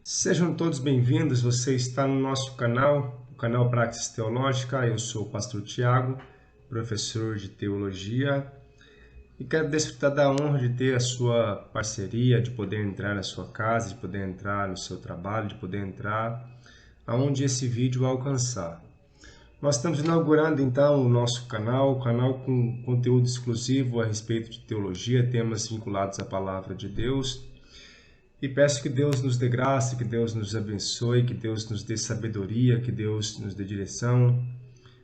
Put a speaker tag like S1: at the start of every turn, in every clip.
S1: Sejam todos bem-vindos, você está no nosso canal, o canal Praxis Teológica. Eu sou o pastor Tiago, professor de teologia, e quero desfrutar da honra de ter a sua parceria, de poder entrar na sua casa, de poder entrar no seu trabalho, de poder entrar aonde esse vídeo alcançar. Nós estamos inaugurando então o nosso canal, com conteúdo exclusivo a respeito de teologia, temas vinculados à palavra de Deus. E peço que Deus nos dê graça, que Deus nos abençoe, que Deus nos dê sabedoria, que Deus nos dê direção,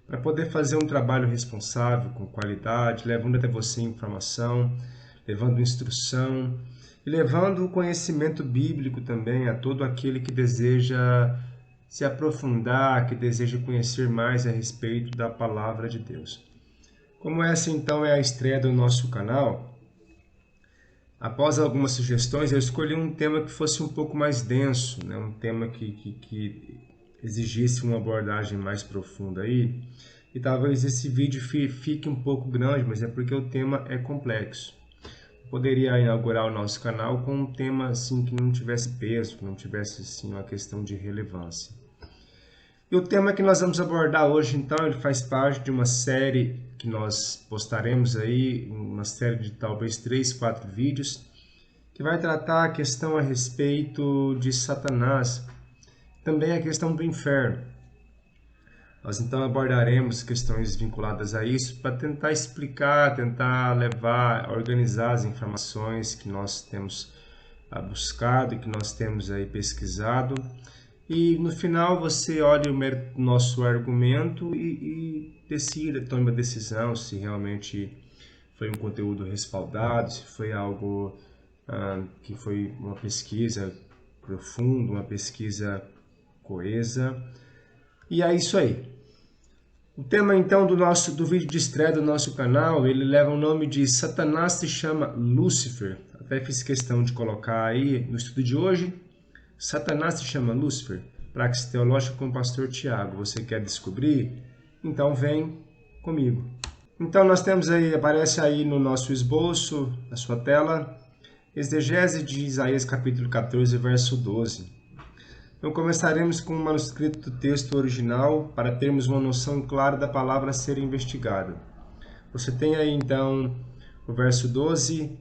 S1: para poder fazer um trabalho responsável, com qualidade, levando até você informação, levando instrução e levando o conhecimento bíblico também a todo aquele que deseja se aprofundar, que deseja conhecer mais a respeito da palavra de Deus. Como essa então é a estreia do nosso canal, após algumas sugestões, eu escolhi um tema que fosse um pouco mais denso, né? Um tema que exigisse uma abordagem mais profunda aí. E talvez esse vídeo fique um pouco grande, mas é porque o tema é complexo. Eu poderia inaugurar o nosso canal com um tema assim que não tivesse peso, que não tivesse assim uma questão de relevância. E o tema que nós vamos abordar hoje, então, ele faz parte de uma série que nós postaremos aí, uma série de talvez 3, 4 vídeos, que vai tratar a questão a respeito de Satanás, também a questão do inferno. Nós então abordaremos questões vinculadas a isso para tentar explicar, tentar levar, organizar as informações que nós temos buscado e que nós temos aí pesquisado. E no final você olha o nosso argumento e decida, tome uma decisão se realmente foi um conteúdo respaldado, se foi algo que foi uma pesquisa profunda, uma pesquisa coesa. E é isso aí. O tema então do vídeo de estreia do nosso canal, ele leva o nome de Satanás se chama Lúcifer. Até fiz questão de colocar aí no estudo de hoje. Satanás se chama Lúcifer, Praxis Teológica com o pastor Tiago. Você quer descobrir? Então vem comigo. Então nós temos aí, aparece aí no nosso esboço, na sua tela, exegese de Isaías capítulo 14, verso 12. Então começaremos com o manuscrito do texto original para termos uma noção clara da palavra a ser investigada. Você tem aí então o verso 12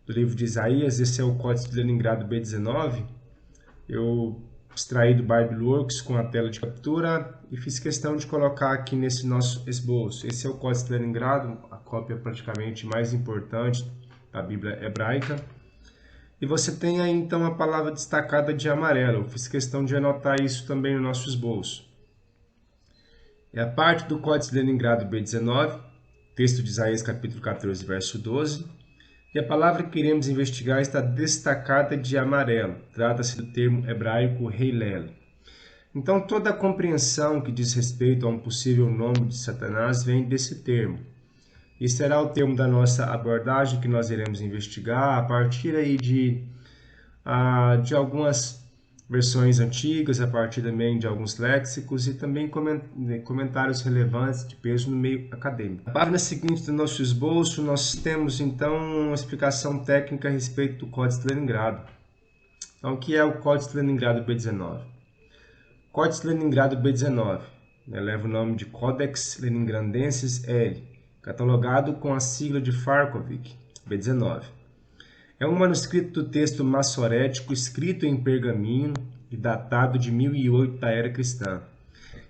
S1: do livro de Isaías, esse é o Códice de Leningrado B19. Eu extraí do BibleWorks com a tela de captura e fiz questão de colocar aqui nesse nosso esboço. Esse é o Códice de Leningrado, a cópia praticamente mais importante da Bíblia hebraica. E você tem aí então a palavra destacada de amarelo. Eu fiz questão de anotar isso também no nosso esboço. É a parte do Códice de Leningrado B19, texto de Isaías capítulo 14, verso 12. E a palavra que queremos investigar está destacada de amarelo. Trata-se do termo hebraico Heilel. Então toda a compreensão que diz respeito a um possível nome de Satanás vem desse termo. E será o termo da nossa abordagem que nós iremos investigar a partir aí de algumas versões antigas, a partir também de alguns léxicos e também comentários relevantes de peso no meio acadêmico. Na página seguinte do nosso esboço, nós temos então uma explicação técnica a respeito do Códice de Leningrado. Então, o que é o Códice de Leningrado B19? O Códice de Leningrado B19 leva o nome de Codex Leningrandensis L, catalogado com a sigla de Farkovik, B19. É um manuscrito do texto massorético escrito em pergaminho e datado de 1008 da era cristã,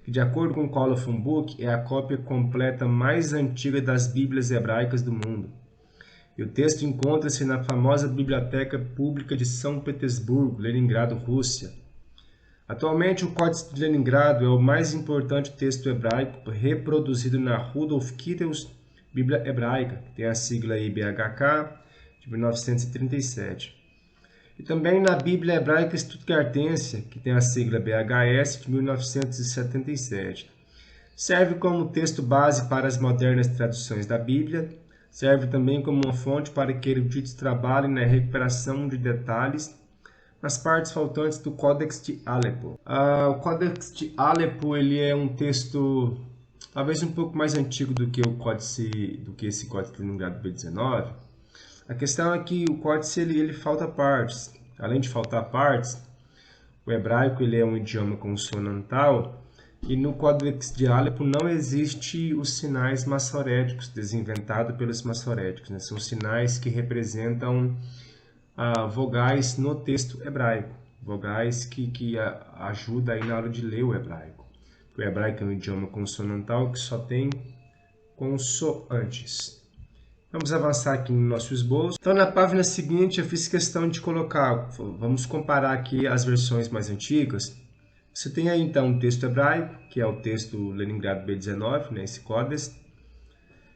S1: que, de acordo com Colophon Book, é a cópia completa mais antiga das Bíblias hebraicas do mundo. E o texto encontra-se na famosa Biblioteca Pública de São Petersburgo, Leningrado, Rússia. Atualmente, o Códice de Leningrado é o mais importante texto hebraico reproduzido na Rudolf Kittel's Bíblia Hebraica, que tem a sigla IBHK, de 1937. E também na Bíblia Hebraica Stuttgartense, que tem a sigla BHS, de 1977. Serve como texto base para as modernas traduções da Bíblia, serve também como uma fonte para que eruditos trabalhem na recuperação de detalhes nas partes faltantes do Códex de Alepo. O Códex de Alepo ele é um texto talvez um pouco mais antigo do que esse Códice de Leningrado B19. A questão é que o códice ele falta partes. Além de faltar partes, O hebraico ele é um idioma consonantal e no Códex de Alepo não existe os sinais massoréticos desinventados pelos massoréticos, né? São sinais que representam vogais no texto hebraico, vogais que ajudam aí na hora de ler o hebraico. O hebraico é um idioma consonantal que só tem consoantes. Vamos avançar aqui no nosso esboço. Então, na página seguinte, eu fiz questão de colocar, vamos comparar aqui as versões mais antigas. Você tem aí, então, o texto hebraico, que é o texto Leningrado B19, né, esse Codes.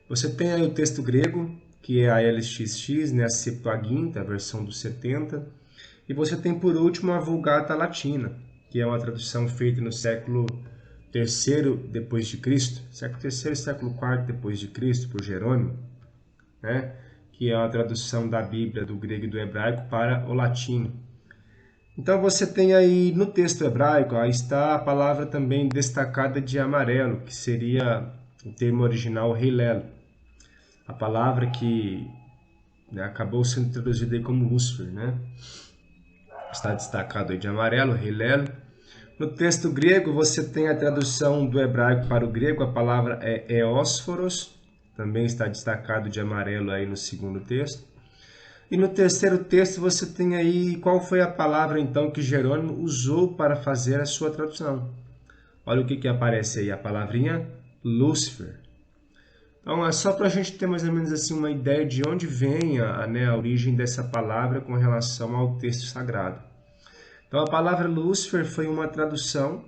S1: Você tem aí o texto grego, que é a LXX, né, a Septuaginta, a versão dos 70. E você tem, por último, a Vulgata Latina, que é uma tradução feita no século III depois de Cristo, século III e século IV depois de Cristo, por Jerônimo, né, que é uma tradução da Bíblia do grego e do hebraico para o latino. Então você tem aí no texto hebraico, aí está a palavra também destacada de amarelo, que seria o termo original Hillel. A palavra que, né, acabou sendo traduzida aí como Lúcifer, né? Está destacado aí de amarelo, Hillel. No texto grego você tem a tradução do hebraico para o grego, a palavra é eósforos, também está destacado de amarelo aí no segundo texto. E no terceiro texto você tem aí qual foi a palavra então que Jerônimo usou para fazer a sua tradução. Olha o que aparece aí, a palavrinha Lúcifer. Então é só para a gente ter mais ou menos assim uma ideia de onde vem a origem dessa palavra com relação ao texto sagrado. Então a palavra Lúcifer foi uma tradução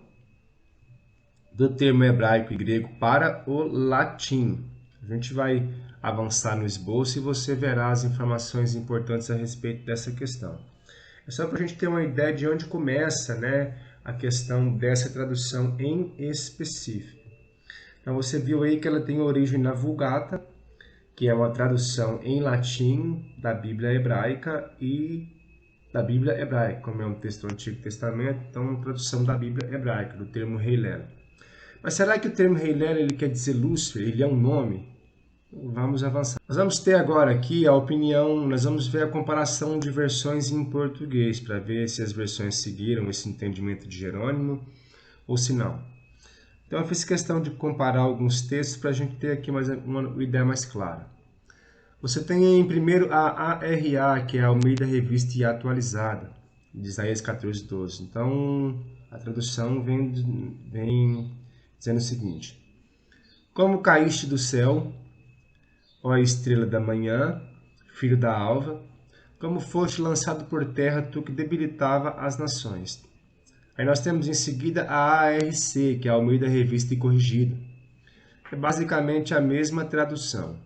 S1: do termo hebraico e grego para o latim. A gente vai avançar no esboço e você verá as informações importantes a respeito dessa questão. É só para a gente ter uma ideia de onde começa, né, a questão dessa tradução em específico. Então você viu aí que ela tem origem na Vulgata, que é uma tradução em latim da Bíblia hebraica e da Bíblia hebraica, como é um texto do Antigo Testamento, então uma tradução da Bíblia hebraica, do termo Hillel. Mas será que o termo Hillel ele quer dizer Lúcifer? Ele é um nome? Vamos avançar. Nós vamos ter agora aqui a opinião, nós vamos ver a comparação de versões em português, para ver se as versões seguiram esse entendimento de Jerônimo ou se não. Então eu fiz questão de comparar alguns textos para a gente ter aqui uma ideia mais clara. Você tem em primeiro a ARA, que é a Almeida Revista e Atualizada, de Isaías 14:12. Então a tradução vem dizendo o seguinte: Como caíste do céu, ó estrela da manhã, filho da alva, como foste lançado por terra, tu que debilitava as nações. Aí nós temos em seguida a ARC, que é a Almeida Revista e Corrigida. É basicamente a mesma tradução.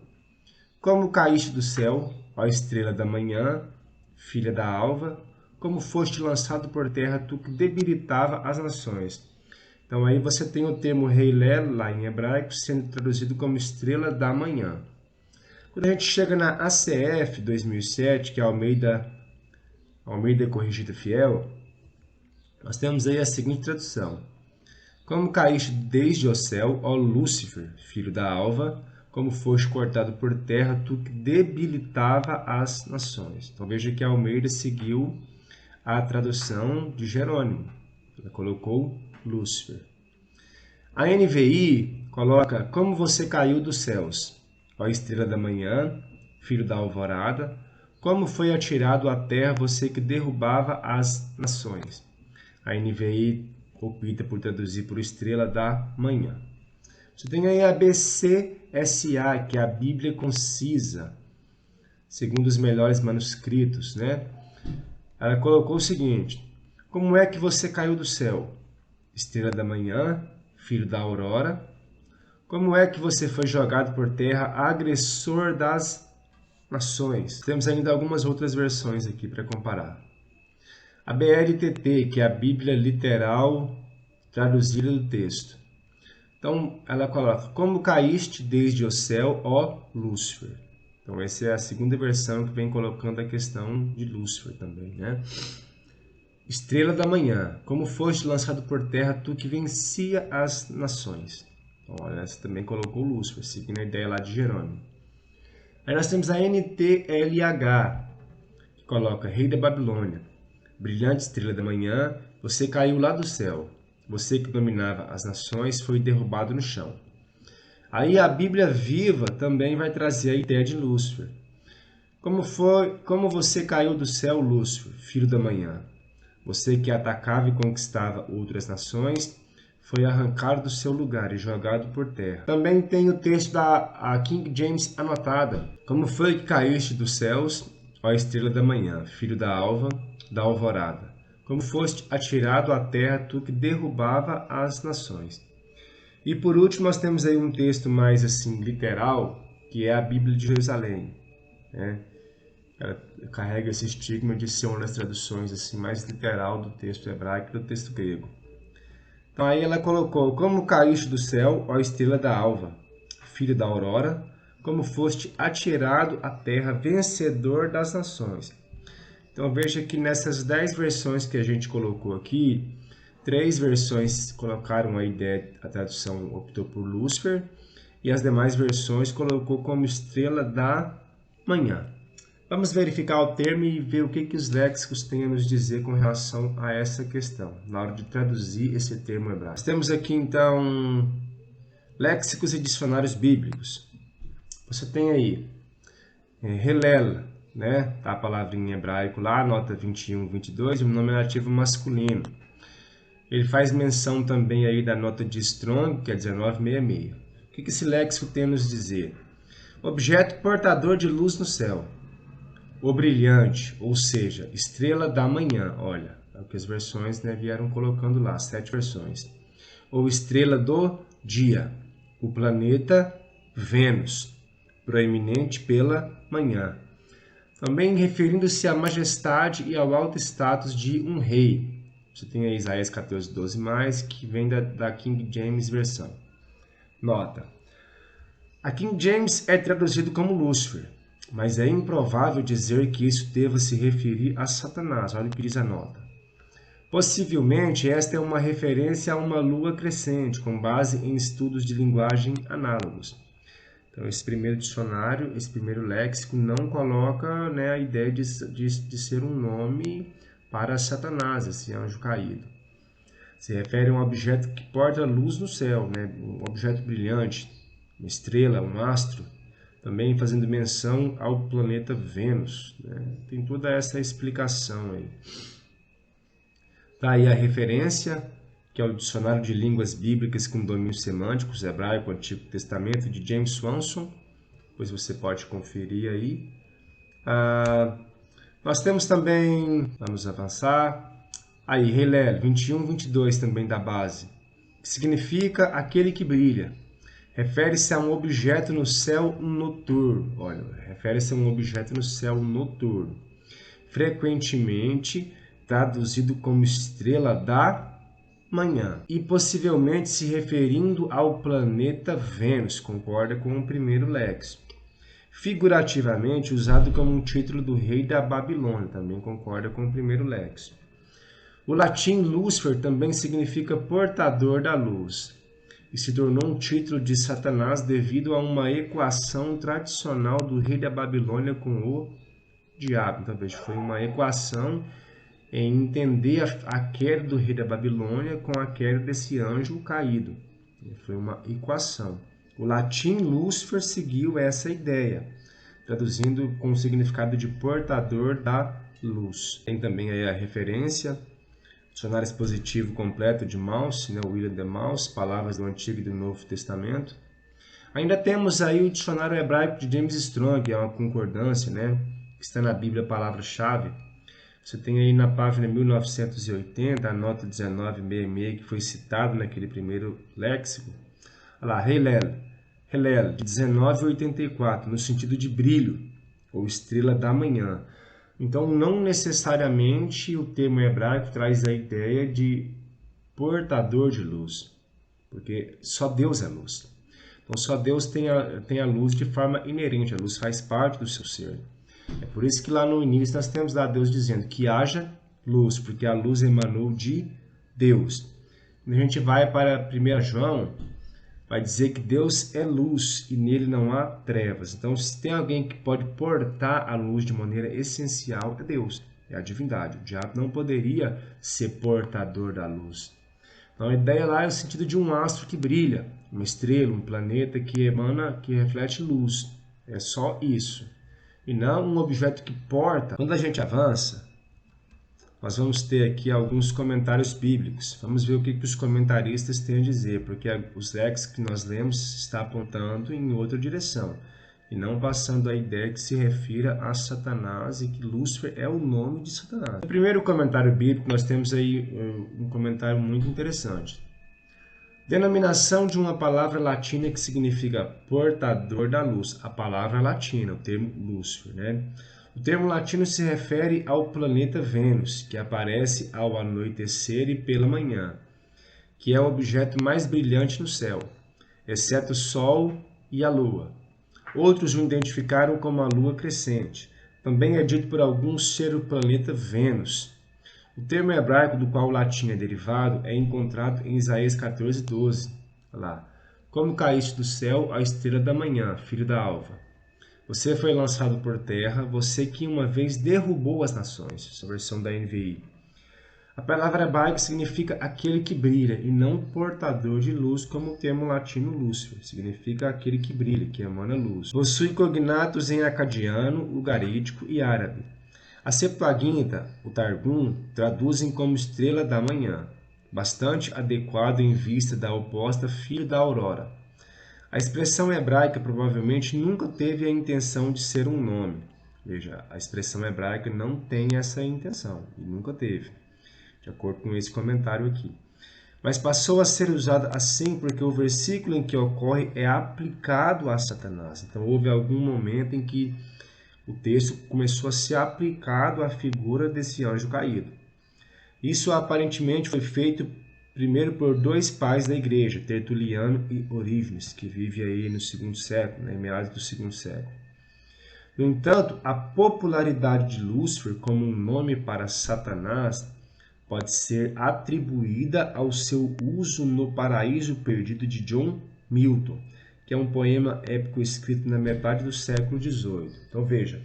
S1: Como caíste do céu, ó estrela da manhã, filha da alva, como foste lançado por terra, tu que debilitava as nações. Então aí você tem o termo Hillel, lá em hebraico, sendo traduzido como estrela da manhã. Quando a gente chega na ACF 2007, que é a Almeida Corrigida Fiel, nós temos aí a seguinte tradução. Como caíste desde o céu, ó Lúcifer, filho da alva, como foste cortado por terra, tu que debilitava as nações. Então veja que a Almeida seguiu a tradução de Jerônimo. Ela colocou Lúcifer. A NVI coloca, como você caiu dos céus, ó estrela da manhã, filho da alvorada, como foi atirado à terra você que derrubava as nações. A NVI opta por traduzir por estrela da manhã. Você tem aí a BCSA, que é a Bíblia Concisa, segundo os melhores manuscritos, né? Ela colocou o seguinte: como é que você caiu do céu? Estrela da manhã, filho da aurora. Como é que você foi jogado por terra, agressor das nações? Temos ainda algumas outras versões aqui para comparar. A BLTT, que é a Bíblia Literal Traduzida do Texto. Então, ela coloca, como caíste desde o céu, ó Lúcifer. Então, essa é a segunda versão que vem colocando a questão de Lúcifer também, né? Estrela da manhã, como foste lançado por terra, tu que vencia as nações. Então, olha, essa também colocou Lúcifer, seguindo a ideia lá de Jerônimo. Aí nós temos a NTLH, que coloca Rei da Babilônia. brilhante estrela da manhã, você caiu lá do céu. Você que dominava as nações foi derrubado no chão. Aí a Bíblia Viva também vai trazer a ideia de Lúcifer. Como você caiu do céu, Lúcifer, filho da manhã? Você que atacava e conquistava outras nações, foi arrancado do seu lugar e jogado por terra. Também tem o texto da King James anotada. Como foi que caíste dos céus, ó estrela da manhã, filho da alva, da alvorada? Como foste atirado à terra, tu que derrubava as nações. E por último, nós temos aí um texto mais assim literal, que é a Bíblia de Jerusalém, né? Ela carrega esse estigma de ser uma das traduções assim mais literal do texto hebraico e do texto grego. Então aí ela colocou: como caíste do céu, ó estrela da alva, filho da aurora, como foste atirado à terra, vencedor das nações. Então veja que nessas 10 versões que a gente colocou aqui, 3 versões colocaram a ideia, a tradução optou por Lúcifer, e as demais versões colocou como estrela da manhã. Vamos verificar o termo e ver o que os léxicos têm a nos dizer com relação a essa questão, na hora de traduzir esse termo hebraico. Nós temos aqui, então, léxicos e dicionários bíblicos. Você tem aí, Helel, né? Tá a palavra em hebraico lá, nota 21, 22, um nominativo masculino. Ele faz menção também aí da nota de Strong, que é 1966. O que esse léxico tem a nos dizer? Objeto portador de luz no céu. O brilhante, ou seja, estrela da manhã. Olha, é o que as versões, né, vieram colocando lá, 7 versões. Ou estrela do dia. O planeta Vênus, proeminente pela manhã. Também referindo-se à majestade e ao alto status de um rei. Você tem aí Isaías 14, 12 mais, que vem da King James versão. Nota: a King James é traduzido como Lúcifer, mas é improvável dizer que isso deva se referir a Satanás. Olha o que diz a nota. Possivelmente, esta é uma referência a uma lua crescente, com base em estudos de linguagem análogos. Então, esse primeiro dicionário, esse primeiro léxico, não coloca, né, a ideia de ser um nome para Satanás, esse anjo caído. Se refere a um objeto que porta luz no céu, né, um objeto brilhante, uma estrela, um astro, também fazendo menção ao planeta Vênus, né? Tem toda essa explicação aí. Tá aí a referência, que é o Dicionário de Línguas Bíblicas com Domínios Semânticos, Hebraico, Antigo Testamento, de James Swanson. Depois você pode conferir aí. Nós temos também, vamos avançar, aí, Helel, 21, 22 também da base, que significa aquele que brilha. Refere-se a um objeto no céu noturno. Olha, refere-se a um objeto no céu noturno. Frequentemente traduzido como estrela da manhã. E possivelmente se referindo ao planeta Vênus. Concorda com o primeiro léxico. Figurativamente usado como um título do rei da Babilônia. Também concorda com o primeiro léxico. O latim Lúcifer também significa portador da luz. E se tornou um título de Satanás devido a uma equação tradicional do rei da Babilônia com o diabo. Então, veja, foi uma equação em entender a queda do rei da Babilônia com a queda desse anjo caído. Foi uma equação. O latim Lúcifer seguiu essa ideia, traduzindo com o significado de portador da luz. Tem também aí a referência, Dicionário Expositivo Completo de Mouse, né, William de Mouse, Palavras do Antigo e do Novo Testamento. Ainda temos aí o Dicionário Hebraico de James Strong, que é uma concordância, né, que está na Bíblia, a palavra-chave. Você tem aí na página 1980, a nota 1966, que foi citada naquele primeiro léxico. Olha lá, Helel, de 1984, no sentido de brilho, ou estrela da manhã. Então, não necessariamente o termo hebraico traz a ideia de portador de luz, porque só Deus é luz. Então, só Deus tem a luz de forma inerente, a luz faz parte do seu ser. É por isso que lá no início nós temos lá Deus dizendo que haja luz, porque a luz emanou de Deus. Quando a gente vai para 1 João, vai dizer que Deus é luz e nele não há trevas. Então, se tem alguém que pode portar a luz de maneira essencial, é Deus. é a divindade. O diabo não poderia ser portador da luz. Então a ideia lá é o sentido de um astro que brilha, uma estrela, um planeta que emana, que reflete luz. É só isso. E não um objeto que porta. Quando a gente avança, nós vamos ter aqui alguns comentários bíblicos. Vamos ver o que os comentaristas têm a dizer, porque os léxicos que nós lemos está apontando em outra direção, e não passando a ideia que se refira a Satanás e que Lúcifer é o nome de Satanás. No primeiro comentário bíblico, nós temos aí um comentário muito interessante. Denominação de uma palavra latina que significa portador da luz. A palavra latina, o termo Lúcifer, né? O termo latino se refere ao planeta Vênus, que aparece ao anoitecer e pela manhã, que é o objeto mais brilhante no céu, exceto o Sol e a Lua. Outros o identificaram como a Lua crescente. Também é dito por alguns ser o planeta Vênus. O termo hebraico do qual o latim é derivado é encontrado em Isaías 14:12. Olha lá. Como caíste do céu a estrela da manhã, filho da alva. Você foi lançado por terra, você que uma vez derrubou as nações. Essa versão da NVI. A palavra hebraica significa aquele que brilha e não portador de luz, como o termo latino Lúcifer. Significa aquele que brilha, que emana luz. Possui cognatos em acadiano, ugarítico e árabe. A Septuaginta, o Targum, traduzem como estrela da manhã, bastante adequado em vista da oposta filho da aurora. A expressão hebraica provavelmente nunca teve a intenção de ser um nome. Veja, a expressão hebraica não tem essa intenção, e nunca teve, de acordo com esse comentário aqui. Mas passou a ser usada assim porque o versículo em que ocorre é aplicado a Satanás. Então houve algum momento em que o texto começou a ser aplicado à figura desse anjo caído. Isso aparentemente foi feito primeiro por dois pais da igreja, Tertuliano e Orígenes, que vive aí no segundo século, em meados do segundo século. No entanto, a popularidade de Lúcifer como um nome para Satanás pode ser atribuída ao seu uso no Paraíso Perdido de John Milton, que é um poema épico escrito na metade do século XVIII. Então veja,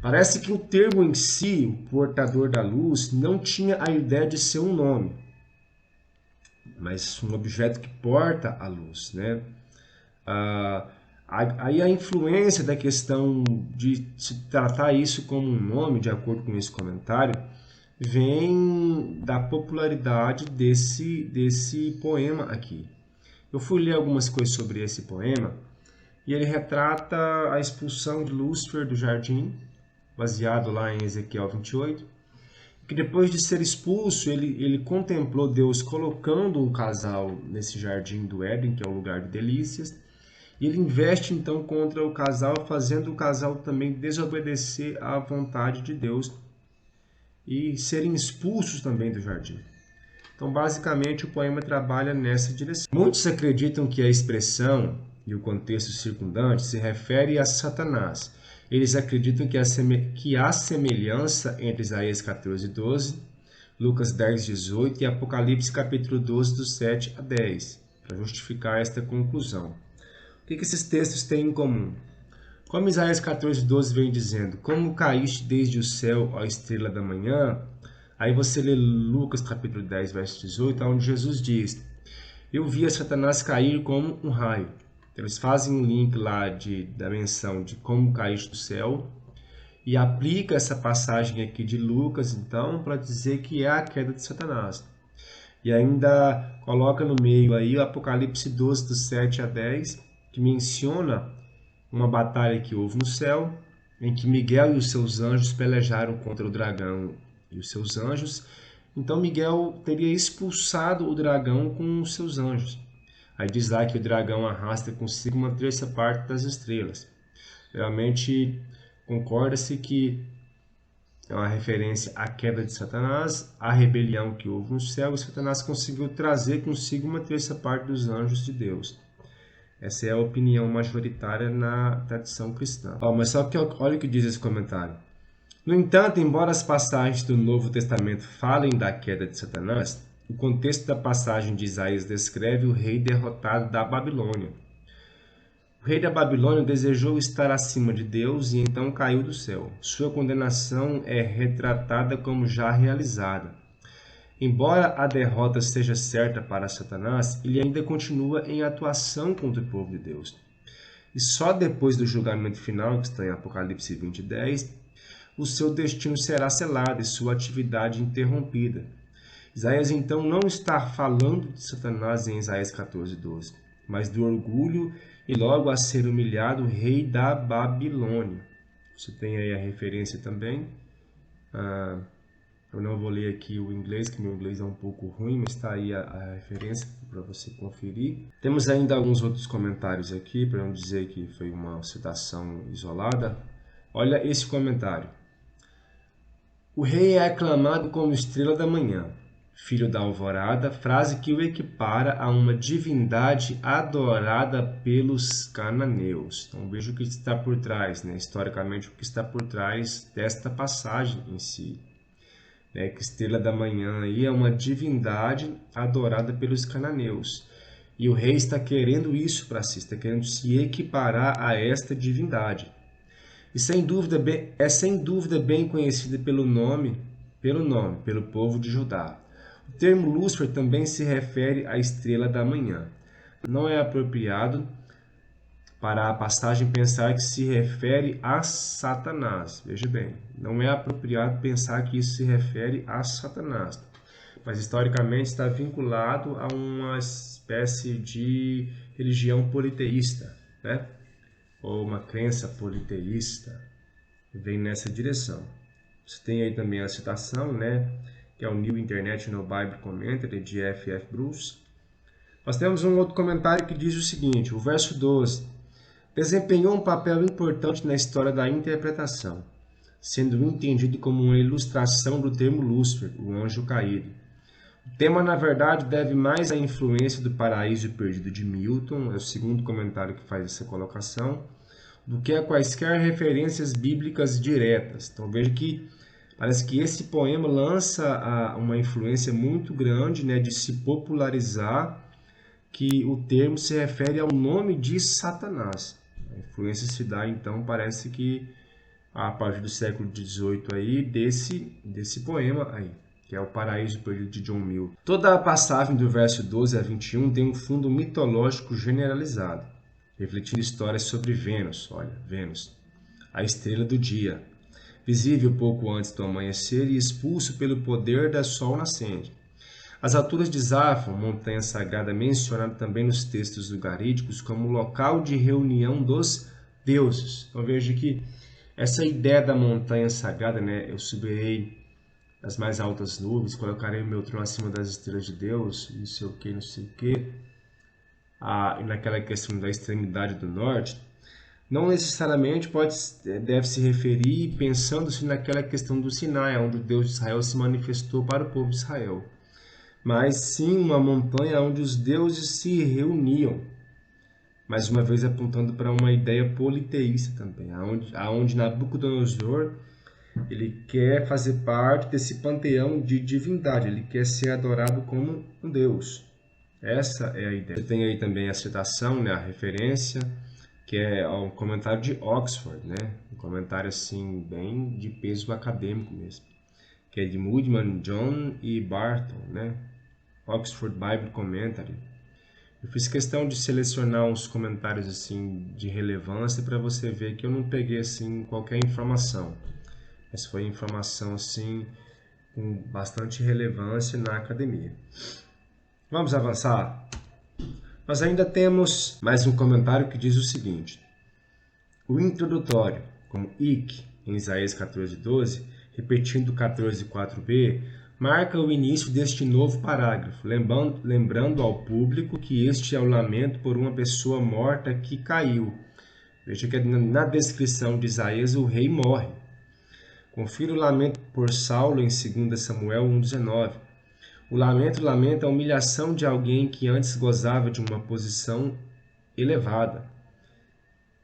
S1: parece que o termo em si, o portador da luz, não tinha a ideia de ser um nome, mas um objeto que porta a luz, né? Aí a influência da questão de se tratar isso como um nome, de acordo com esse comentário, vem da popularidade desse poema aqui. Eu fui ler algumas coisas sobre esse poema e ele retrata a expulsão de Lúcifer do jardim, baseado lá em Ezequiel 28, que depois de ser expulso, ele contemplou Deus colocando um casal nesse jardim do Éden, que é o lugar de delícias, e ele investe então contra o casal, fazendo o casal também desobedecer à vontade de Deus e serem expulsos também do jardim. Então, basicamente, o poema trabalha nessa direção. Muitos acreditam que a expressão e o contexto circundante se refere a Satanás. Eles acreditam que há semelhança entre Isaías 14:12, Lucas 10:18 e Apocalipse capítulo 12, do 7 a 10, para justificar esta conclusão. O que esses textos têm em comum? Como Isaías 14:12 vem dizendo, como caíste desde o céu, ó estrela da manhã, aí você lê Lucas capítulo 10, verso 18, onde Jesus diz, eu via Satanás cair como um raio. Eles fazem um link lá da menção de como caíste do céu e aplica essa passagem aqui de Lucas, então, para dizer que é a queda de Satanás. E ainda coloca no meio aí o Apocalipse 12, do 7 a 10, que menciona uma batalha que houve no céu, em que Miguel e os seus anjos pelejaram contra o dragão e os seus anjos. Então Miguel teria expulsado o dragão com os seus anjos. Aí diz lá que o dragão arrasta consigo uma terça parte das estrelas. Realmente concorda-se que é uma referência à queda de Satanás, à rebelião que houve no céu, e Satanás conseguiu trazer consigo uma terça parte dos anjos de Deus. Essa é a opinião majoritária na tradição cristã. Mas só que olha o que diz esse comentário. No entanto, embora as passagens do Novo Testamento falem da queda de Satanás, o contexto da passagem de Isaías descreve o rei derrotado da Babilônia. O rei da Babilônia desejou estar acima de Deus e então caiu do céu. Sua condenação é retratada como já realizada. Embora a derrota seja certa para Satanás, ele ainda continua em atuação contra o povo de Deus. E só depois do julgamento final, que está em Apocalipse 20:10, o seu destino será selado e sua atividade interrompida. Isaías então não está falando de Satanás em Isaías 14:12, mas do orgulho e logo a ser humilhado rei da Babilônia. Você tem aí a referência também. Eu não vou ler aqui o inglês, que meu inglês é um pouco ruim, mas está aí a referência para você conferir. Temos ainda alguns outros comentários aqui, para não dizer que foi uma citação isolada. Olha esse comentário. O rei é aclamado como estrela da manhã, filho da alvorada, frase que o equipara a uma divindade adorada pelos cananeus. Então veja o que está por trás, né? Historicamente, o que está por trás desta passagem em si. Que estrela da manhã aí é uma divindade adorada pelos cananeus. E o rei está querendo isso para si, está querendo se equiparar a esta divindade. E sem dúvida bem conhecida pelo povo de Judá. O termo Lúcifer também se refere à estrela da manhã. Não é apropriado para a passagem pensar que se refere a Satanás. Veja bem, não é apropriado pensar que isso se refere a Satanás. Mas historicamente está vinculado a uma espécie de religião politeísta, né? Ou uma crença politeísta. Vem nessa direção. Você tem aí também a citação, né? Que é o New International Bible Commentary de F.F. Bruce. Nós temos um outro comentário que diz o seguinte, o verso 12. Desempenhou um papel importante na história da interpretação, sendo entendido como uma ilustração do termo Lúcifer, o anjo caído. O tema, na verdade, deve mais à influência do Paraíso Perdido de Milton, é o segundo comentário que faz essa colocação, do que a quaisquer referências bíblicas diretas. Então veja que parece que esse poema lança uma influência muito grande, né, de se popularizar, que o termo se refere ao nome de Satanás. A influência se dá, então, parece que a partir do século XVIII aí, desse poema aí, que é o Paraíso Perdido de John Milton. Toda a passagem do verso 12 a 21 tem um fundo mitológico generalizado, refletindo histórias sobre Vênus, olha, Vênus, a estrela do dia, visível pouco antes do amanhecer e expulso pelo poder da sol nascente. As alturas de Zafon, montanha sagrada mencionada também nos textos ugaríticos como local de reunião dos deuses. Então veja que essa ideia da montanha sagrada, né, eu subirei as mais altas nuvens, colocarei o meu trono acima das estrelas de Deus, não sei o que, não sei o que, e naquela questão da extremidade do norte, não necessariamente deve se referir pensando-se naquela questão do Sinai, onde o Deus de Israel se manifestou para o povo de Israel, mas sim uma montanha onde os deuses se reuniam, mais uma vez apontando para uma ideia politeísta também, aonde Nabucodonosor ele quer fazer parte desse panteão de divindade, ele quer ser adorado como um deus. Essa é a ideia. Você tem aí também a citação, né, a referência, que é um comentário de Oxford, né, um comentário assim bem de peso acadêmico mesmo, que é de Moodman, John e Barton, né, Oxford Bible Commentary. Eu fiz questão de selecionar uns comentários assim de relevância para você ver que eu não peguei assim qualquer informação. Mas foi informação assim com bastante relevância na academia. Vamos avançar? Nós ainda temos mais um comentário que diz o seguinte. O introdutório, como ik, em Isaías 14:12, repetindo 14:4b, marca o início deste novo parágrafo, lembrando ao público que este é o lamento por uma pessoa morta que caiu. Veja que na descrição de Isaías o rei morre. Confira o lamento por Saulo em 2 Samuel 1:19. O lamento lamenta a humilhação de alguém que antes gozava de uma posição elevada.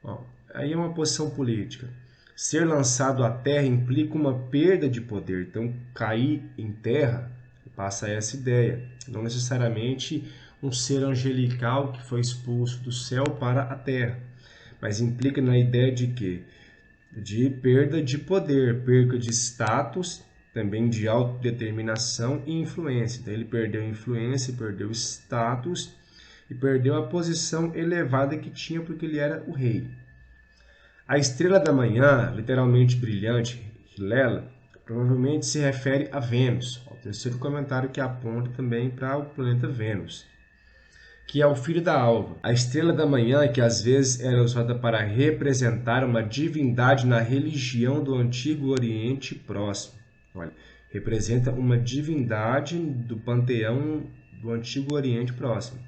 S1: Bom, aí é uma posição política. Ser lançado à terra implica uma perda de poder. Então, cair em terra passa essa ideia. Não necessariamente um ser angelical que foi expulso do céu para a terra, mas implica na ideia de quê? De perda de poder, perda de status, também de autodeterminação e influência. Então ele perdeu influência, perdeu status e perdeu a posição elevada que tinha porque ele era o rei. A estrela da manhã, literalmente brilhante, Hilel, provavelmente se refere a Vênus. O terceiro comentário que aponta também para o planeta Vênus, que é o filho da alva. A estrela da manhã, que às vezes era usada para representar uma divindade na religião do Antigo Oriente Próximo. Olha, representa uma divindade do panteão do Antigo Oriente Próximo.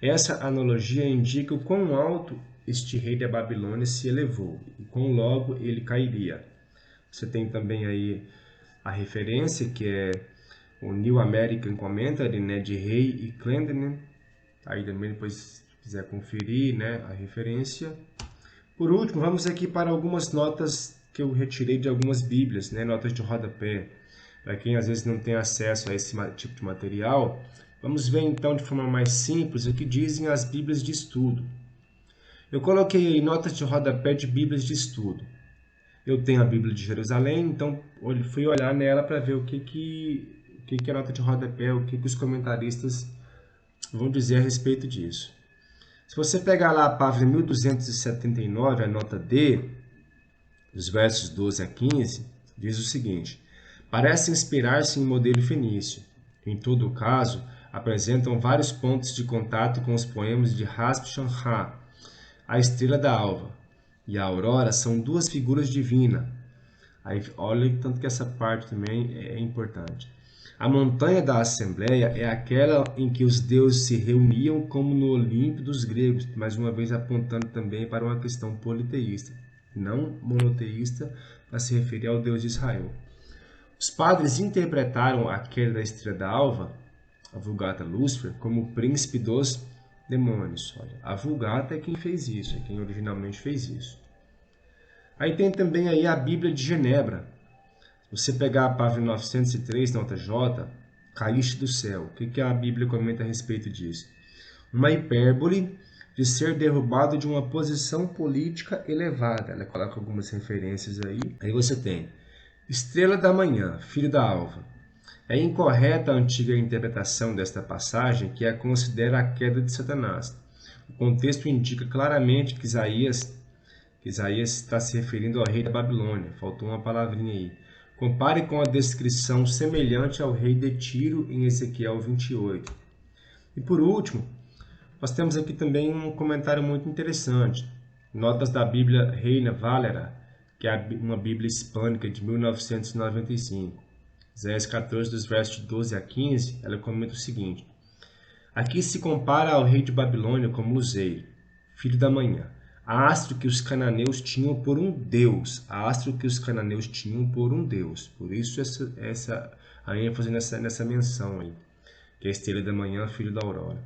S1: Essa analogia indica o quão alto este rei da Babilônia se elevou e quão logo ele cairia. Você tem também aí a referência, que é o New American Commentary, né, de Rei e Clendenin. Aí também depois, se quiser conferir, né, a referência. Por último, vamos aqui para algumas notas que eu retirei de algumas bíblias, né, notas de rodapé. Para quem às vezes não tem acesso a esse tipo de material, vamos ver então de forma mais simples o que dizem as bíblias de estudo. Eu coloquei aí notas de rodapé de bíblias de estudo. Eu tenho a Bíblia de Jerusalém, então fui olhar nela para ver o que é nota de rodapé, o que os comentaristas vão dizer a respeito disso. Se você pegar lá a página 1279, a nota D, dos versos 12 a 15, diz o seguinte: parece inspirar-se em modelo fenício. Em todo o caso, apresentam vários pontos de contato com os poemas de Hasp-Shamha. A estrela da alva e a aurora são duas figuras divinas. Aí, olha tanto que essa parte também é importante. A montanha da Assembleia é aquela em que os deuses se reuniam como no Olimpo dos gregos, mais uma vez apontando também para uma questão politeísta, não monoteísta, para se referir ao Deus de Israel. Os padres interpretaram a queda da estrela da alva, a Vulgata Lúcifer, como o príncipe dos demônios. Olha, a Vulgata é quem fez isso, é quem originalmente fez isso. Aí tem também aí a Bíblia de Genebra. Você pegar a página 903, nota J, caíste do céu. O que a Bíblia comenta a respeito disso? Uma hipérbole de ser derrubado de uma posição política elevada. Ela coloca algumas referências aí. Aí você tem estrela da manhã, filho da alva. É incorreta a antiga interpretação desta passagem, que a considera a queda de Satanás. O contexto indica claramente que Isaías está se referindo ao rei da Babilônia. Faltou uma palavrinha aí. Compare com a descrição semelhante ao rei de Tiro em Ezequiel 28. E por último, nós temos aqui também um comentário muito interessante. Notas da Bíblia Reina Valera, que é uma Bíblia hispânica de 1995. Isaías 14, dos versos de 12 a 15, ela comenta o seguinte: aqui se compara ao rei de Babilônia como luzeiro, filho da manhã, astro que os cananeus tinham por um deus, astro que os cananeus tinham por um deus. Por isso a ênfase nessa menção aí, que é a estrela da manhã, filho da aurora,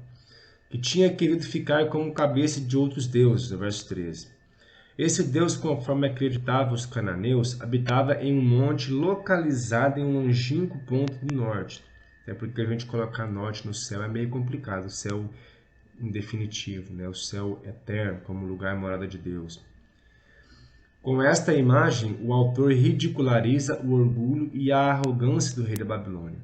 S1: que tinha querido ficar como cabeça de outros deuses, no verso 13. Esse Deus, conforme acreditavam os cananeus, habitava em um monte localizado em um longínquo ponto do norte. Até porque a gente colocar norte no céu é meio complicado, o céu indefinitivo, né? O céu eterno como lugar morada de Deus. Com esta imagem, o autor ridiculariza o orgulho e a arrogância do rei da Babilônia,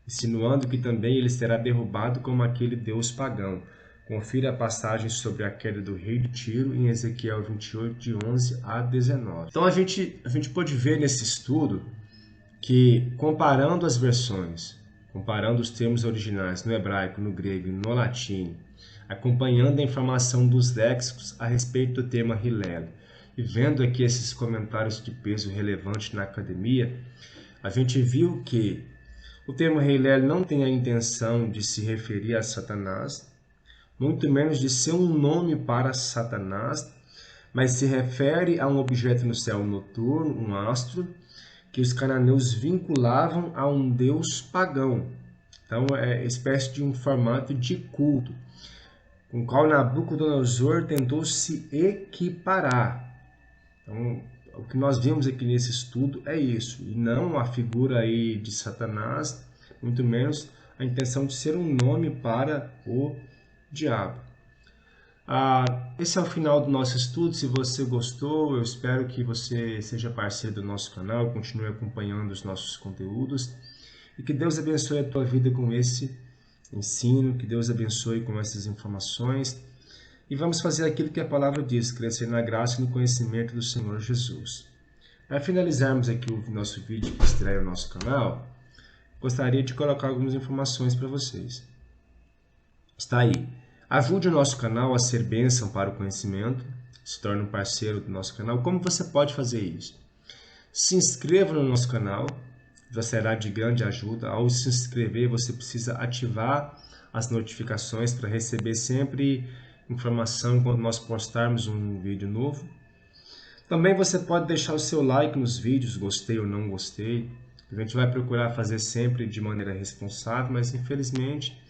S1: insinuando que também ele será derrubado como aquele Deus pagão. Confira a passagem sobre a queda do rei de Tiro em Ezequiel 28, de 11 a 19. Então a gente pode ver nesse estudo que, comparando as versões, comparando os termos originais no hebraico, no grego e no latim, acompanhando a informação dos léxicos a respeito do termo Hillel, e vendo aqui esses comentários de peso relevante na academia, a gente viu que o termo Hillel não tem a intenção de se referir a Satanás, muito menos de ser um nome para Satanás, mas se refere a um objeto no céu noturno, um astro, que os cananeus vinculavam a um deus pagão. Então, é espécie de um formato de culto, com o qual Nabucodonosor tentou se equiparar. Então, o que nós vemos aqui nesse estudo é isso, e não a figura aí de Satanás, muito menos a intenção de ser um nome para o diabo. Esse é o final do nosso estudo. Se você gostou, eu espero que você seja parceiro do nosso canal, continue acompanhando os nossos conteúdos e que Deus abençoe a tua vida com esse ensino, que Deus abençoe com essas informações e vamos fazer aquilo que a palavra diz, crescer na graça e no conhecimento do Senhor Jesus. Para finalizarmos aqui o nosso vídeo que estreia no nosso canal, gostaria de colocar algumas informações para vocês. Está aí. Ajude o nosso canal a ser bênção para o conhecimento, se torne um parceiro do nosso canal. Como você pode fazer isso? Se inscreva no nosso canal, já será de grande ajuda. Ao se inscrever, você precisa ativar as notificações para receber sempre informação quando nós postarmos um vídeo novo. Também você pode deixar o seu like nos vídeos, gostei ou não gostei. A gente vai procurar fazer sempre de maneira responsável, mas infelizmente,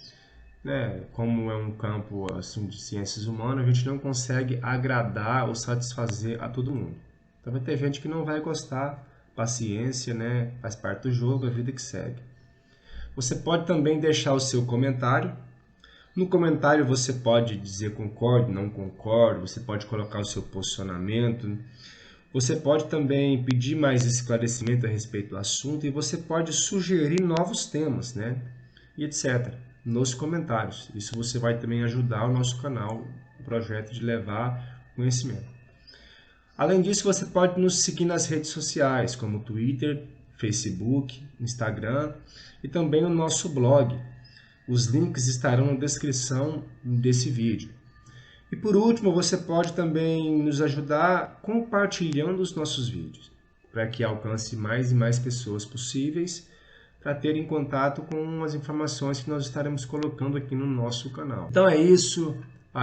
S1: como é um campo assim, de ciências humanas, a gente não consegue agradar ou satisfazer a todo mundo. Então vai ter gente que não vai gostar, paciência, faz parte do jogo, a vida que segue. Você pode também deixar o seu comentário. No comentário você pode dizer concordo, não concordo, você pode colocar o seu posicionamento, você pode também pedir mais esclarecimento a respeito do assunto e você pode sugerir novos temas, e etc. nos comentários. Isso você vai também ajudar o nosso canal, o projeto de levar conhecimento. Além disso, você pode nos seguir nas redes sociais, como Twitter, Facebook, Instagram e também no nosso blog. Os links estarão na descrição desse vídeo. E por último, você pode também nos ajudar compartilhando os nossos vídeos, para que alcance mais e mais pessoas possíveis, para terem contato com as informações que nós estaremos colocando aqui no nosso canal. Então é isso,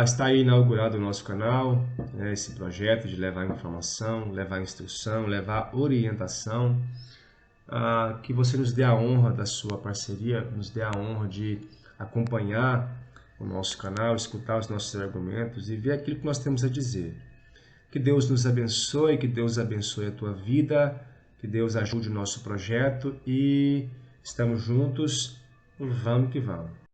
S1: está aí inaugurado o nosso canal, esse projeto de levar informação, levar instrução, levar orientação, que você nos dê a honra da sua parceria, nos dê a honra de acompanhar o nosso canal, escutar os nossos argumentos e ver aquilo que nós temos a dizer. Que Deus nos abençoe, que Deus abençoe a tua vida, que Deus ajude o nosso projeto e estamos juntos, vamos que vamos.